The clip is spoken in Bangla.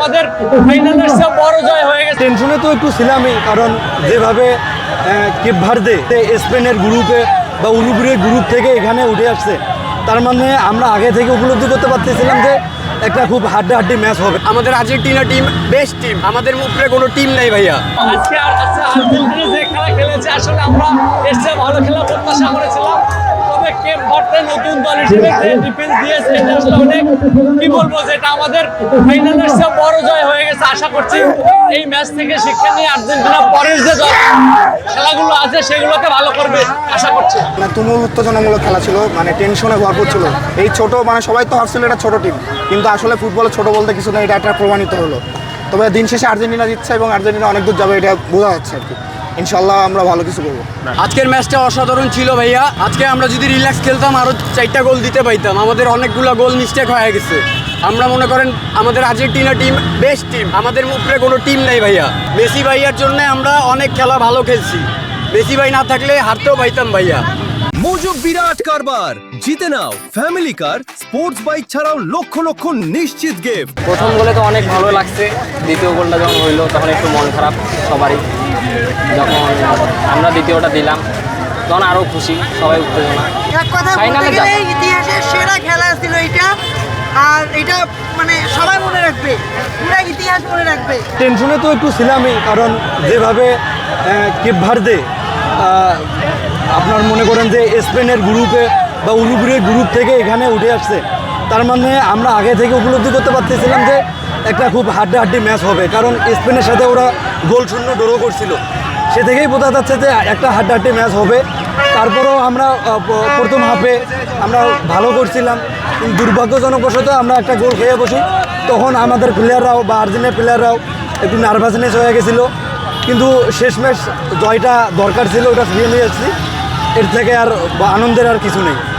আমাদের ফাইনালের চেয়ে বড় জয় হয়ে গেছে। টেনশনে তো একটু ছিলামই, কারণ যেভাবে কেপ ভার্দে স্পেনের গ্রুপে বা উরুগুয়ের গ্রুপ থেকে এখানে উঠে আসছে, তার মানে আমরা আগে থেকে উপলব্ধি করতে পারতেছিলাম যে একটা খুব হাড্ডাহাড্ডি ম্যাচ হবে। আমাদের আর্জেন্টিনা টিম বেস্ট টিম, আমাদের উপরে কোনো টিম নাই ভাইয়া। আজকে আর্জেন্টিনা যে খেলা খেলেছে, আসলে আমরা এর চেয়ে ভালো খেলা প্রত্যাশা করেছিলাম। তবে কেপ ভার্দে নতুন দল হিসেবে যে ডিফেন্স দিয়েছে, এটা আসলে অনেক কি বলবো, যে এটা আমাদের ফাইনালের চেয়ে বড় জয় হয়ে গেছে। আশা করছি এই ম্যাচ থেকে শিক্ষা নিয়ে আর্জেন্টিনা পরের যে খেলাগুলো আছে সেগুলোকে ভালো করবে আশা করছি। মানে তুমুল উত্তেজনামূলক খেলা ছিল, মানে টেনশনে ভরপুর ছিল। এই ছোট মানে সবাই তো ভাবছিল এটা ছোট টিম, কিন্তু আসলে ফুটবলে ছোট বলতে কিছু না, এটা একটা প্রমাণিত হলো। তবে দিন শেষে আর্জেন্টিনা জিতছে এবং আর্জেন্টিনা অনেক দূর যাবে, এটা বোঝা যাচ্ছে আর কি। ইনশাল্লাহ আমরা ভালো কিছু করবো। আজকের ম্যাচটা অসাধারণ ছিল ভাইয়া। আজকে আমরা যদি রিল্যাক্স খেলতাম আরও 4টা গোল দিতে পাইতাম। আমাদের অনেকগুলো গোল মিস্টেক হয়ে গেছে। আমরা মনে করেন আমাদের আর্জেন্টিনা টিম বেস্ট টিম, আমাদের উপরে কোনো টিম নাই ভাইয়া। মেসি ভাইয়ার জন্য আমরা অনেক খেলা ভালো খেলছি। মেসি ভাই না থাকলে হারতেও পাইতাম ভাইয়া। মজুক বিরাট কারবার, জিতে নাও ফ্যামিলি কার, স্পোর্টস বাইক ছাড়াও লক্ষ লক্ষ নিশ্চিত গিফট। প্রথম গোলে তো অনেক ভালো লাগছে, দ্বিতীয় গোলটা যখন হইলো তখন একটু মন খারাপ সবারই। যখন আমরা দ্বিতীয়টা দিলাম তখন আরও খুশি, সবাই উত্তেজনা। এক কথা বলতে গেলে ইতিহাসের সেরা খেলা ছিল এটা, আর এটা মানে সবাই মনে রাখবে, পুরো ইতিহাস মনে রাখবে। টেনশনে তো একটু ছিলামই, কারণ যেভাবে কেপ ভার্দে আপনার মনে করেন যে স্পেনের গ্রুপে বা উরুগুয়ের গ্রুপ থেকে এখানে উঠে আসছে, তার মানে আমরা আগে থেকে উপলব্ধি করতে পারতেছিলাম যে একটা খুব হাড্ডাহাড্ডি ম্যাচ হবে, কারণ স্পেনের সাথে ওরা গোল শূন্য ড্র করছিল। সে থেকেই বোঝা যাচ্ছে যে একটা হাড্ডাহাড্ডি ম্যাচ হবে। তারপরেও আমরা প্রথম হাফে আমরা ভালো করছিলাম, কিন্তু দুর্ভাগ্যজনকবশত আমরা একটা গোল খেয়ে বসি। তখন আমাদের প্লেয়াররাও বা আর্জেন্টিনার প্লেয়াররাও একটু নার্ভাসনেস হয়ে গেছিলো, কিন্তু শেষমেশ জয়টা দরকার ছিল, ওটা ফিরিয়ে নিয়ে এসেছি। এর থেকে আর আনন্দের আর কিছু নেই।